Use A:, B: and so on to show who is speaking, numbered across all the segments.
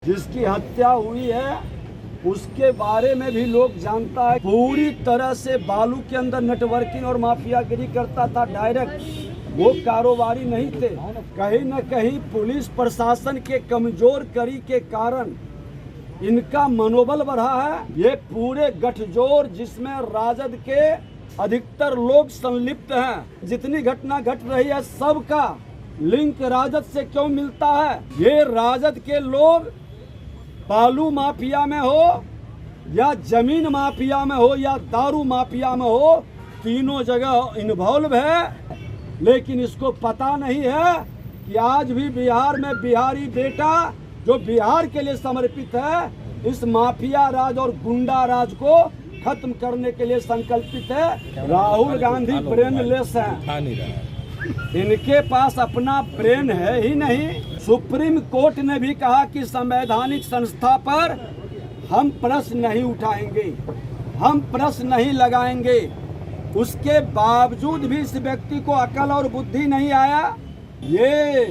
A: जिसकी हत्या हुई है उसके बारे में भी लोग जानता है। पूरी तरह से बालू के अंदर नेटवर्किंग और माफियागिरी करता था डायरेक्ट। वो कारोबारी नहीं थे। कहीं न कहीं पुलिस प्रशासन के कमजोर कड़ी के कारण इनका मनोबल बढ़ा है। ये पूरे गठजोड़ जिसमें राजद के अधिकतर लोग संलिप्त हैं। जितनी घटना घट रही है सबका लिंक राजद से क्यों मिलता है? ये राजद के लोग बालू माफिया में हो या जमीन माफिया में हो या दारू माफिया में हो, तीनों जगह इन्वॉल्व है। लेकिन इसको पता नहीं है कि आज भी बिहार में बिहारी बेटा जो बिहार के लिए समर्पित है, इस माफिया राज और गुंडा राज को खत्म करने के लिए संकल्पित है। राहुल गांधी ब्रेनलेस हैं। इनके पास अपना ब्रेन है ही नहीं। सुप्रीम कोर्ट ने भी कहा कि संवैधानिक संस्था पर हम प्रश्न नहीं उठाएंगे, हम प्रश्न नहीं लगाएंगे। उसके बावजूद भी इस व्यक्ति को अकल और बुद्धि नहीं आया। ये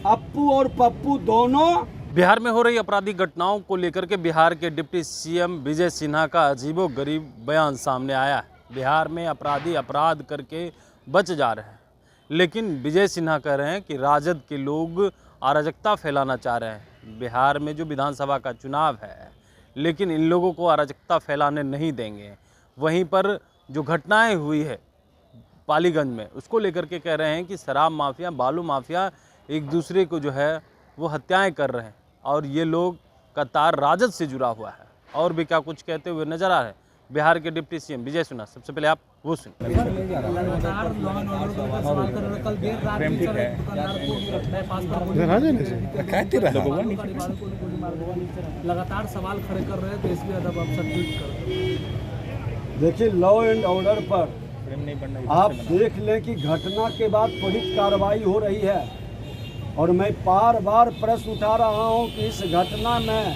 A: अप्पू और पप्पू दोनों
B: बिहार में हो रही आपराधिक घटनाओं को लेकर के बिहार के डिप्टी सीएम विजय सिन्हा का अजीबोगरीब बयान सामने आया है। बिहार में अपराधी अपराध करके बच जा रहे हैं, लेकिन विजय सिन्हा कह रहे हैं कि राजद के लोग अराजकता फैलाना चाह रहे हैं। बिहार में जो विधानसभा का चुनाव है, लेकिन इन लोगों को अराजकता फैलाने नहीं देंगे। वहीं पर जो घटनाएं हुई है पालीगंज में, उसको लेकर के कह रहे हैं कि शराब माफिया, बालू माफिया एक दूसरे को जो है वो हत्याएं कर रहे हैं और ये लोग का तार राजद से जुड़ा हुआ है। और भी क्या कुछ कहते हुए नजर आ रहे हैं बिहार के डिप्टी सीएम विजय सिन्हा। सबसे पहले आप वो सुनिए।
C: लगातार सवाल खड़े कर रहे हैं, देश भी अदब अफसर ट्वीट कर।
A: देखिए, लॉ एंड ऑर्डर पर आप देख लें कि घटना के बाद त्वरित कार्रवाई हो रही है। और मैं बार बार प्रश्न उठा रहा हूं कि इस घटना में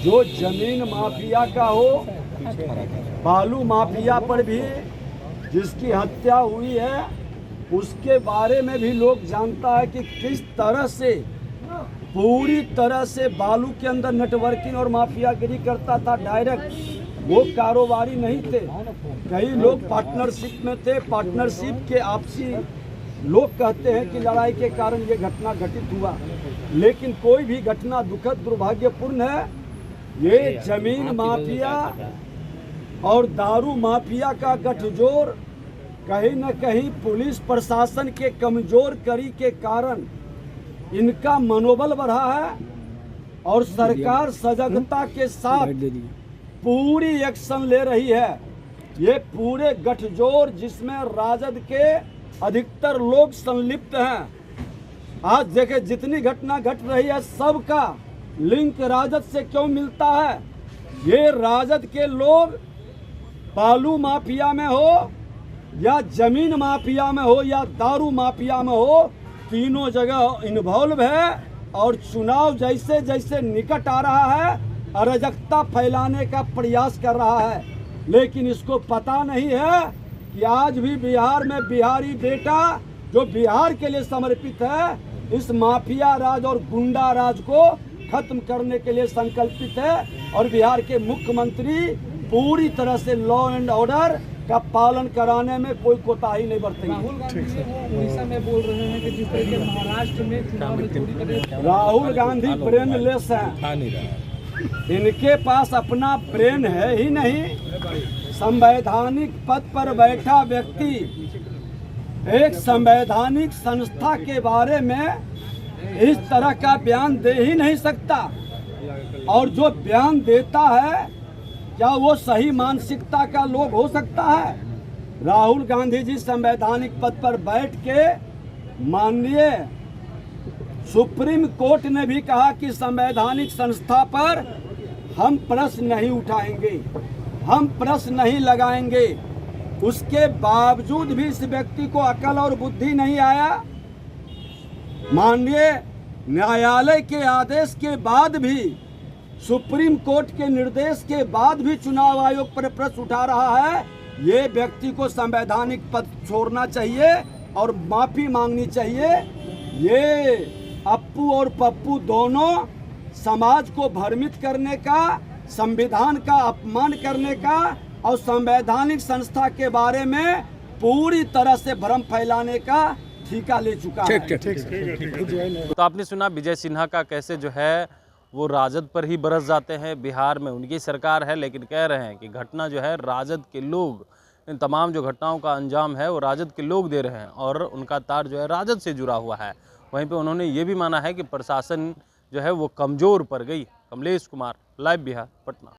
A: जो जमीन माफिया का हो, बालू माफिया पर भी जिसकी हत्या हुई है उसके बारे में भी लोग जानता है कि किस तरह से पूरी तरह से बालू के अंदर नेटवर्किंग और माफियागिरी करता था डायरेक्ट। वो कारोबारी नहीं थे। कई लोग पार्टनरशिप में थे। पार्टनरशिप के आपसी लोग कहते हैं कि लड़ाई के कारण ये घटना घटित हुआ, लेकिन कोई भी घटना दुखद दुर्भाग्यपूर्ण है। ये जमीन माफिया और दारू माफिया का गठजोड़ कहीं न कहीं पुलिस प्रशासन के कमजोर कड़ी के कारण इनका मनोबल बढ़ा है। और सरकार सजगता के साथ पूरी एक्शन ले रही है। ये पूरे गठजोड़ जिसमें राजद के अधिकतर लोग संलिप्त हैं। आज देखे जितनी घटना घट रही है सबका लिंक राजद से क्यों मिलता है? ये राजद के लोग बालू माफिया में हो या जमीन माफिया में हो या दारू माफिया में हो, तीनों जगह इन्वॉल्व है। और चुनाव जैसे जैसे निकट आ रहा है अराजकता फैलाने का प्रयास कर रहा है। लेकिन इसको पता नहीं है कि आज भी बिहार में बिहारी बेटा जो बिहार के लिए समर्पित है, इस माफिया राज और गुंडा राज को खत्म करने के लिए संकल्पित है। और बिहार के मुख्यमंत्री पूरी तरह से लॉ एंड ऑर्डर का पालन कराने में कोई कोताही नहीं बरतेंगे।
C: राहुल गांधी उड़ीसा में बोल रहे हैं कि जिस तरीके महाराष्ट्र में चुनाव में चोरी करे।
A: राहुल गांधी ब्रेनलेस हैं। इनके पास अपना ब्रेन है ही नहीं। संवैधानिक पद पर बैठा व्यक्ति एक संवैधानिक संस्था के बारे में इस तरह का बयान दे ही नहीं सकता। और जो बयान देता है क्या वो सही मानसिकता का लोग हो सकता है? राहुल गांधी जी संवैधानिक पद पर बैठ के माननीय सुप्रीम कोर्ट ने भी कहा कि संवैधानिक संस्था पर हम प्रश्न नहीं उठाएंगे, हम प्रश्न नहीं लगाएंगे। उसके बावजूद भी इस व्यक्ति को अकल और बुद्धि नहीं आया। माननीय न्यायालय के आदेश के बाद भी, सुप्रीम कोर्ट के निर्देश के बाद भी चुनाव आयोग पर प्रश्न उठा रहा है। ये व्यक्ति को संवैधानिक पद छोड़ना चाहिए और माफी मांगनी चाहिए। ये अप्पू और पप्पू दोनों समाज को भ्रमित करने का, संविधान का अपमान करने का और संवैधानिक संस्था के बारे में पूरी तरह से भ्रम फैलाने का ठेका ले चुका है।
B: तो आपने सुना विजय सिन्हा का कैसे जो है वो राजद पर ही बरस जाते हैं। बिहार में उनकी सरकार है, लेकिन कह रहे हैं कि घटना जो है राजद के लोग, इन तमाम जो घटनाओं का अंजाम है वो राजद के लोग दे रहे हैं और उनका तार जो है राजद से जुड़ा हुआ है। वहीं पे उन्होंने ये भी माना है कि प्रशासन जो है वो कमज़ोर पड़ गई। कमलेश कुमार, लाइव बिहार, पटना।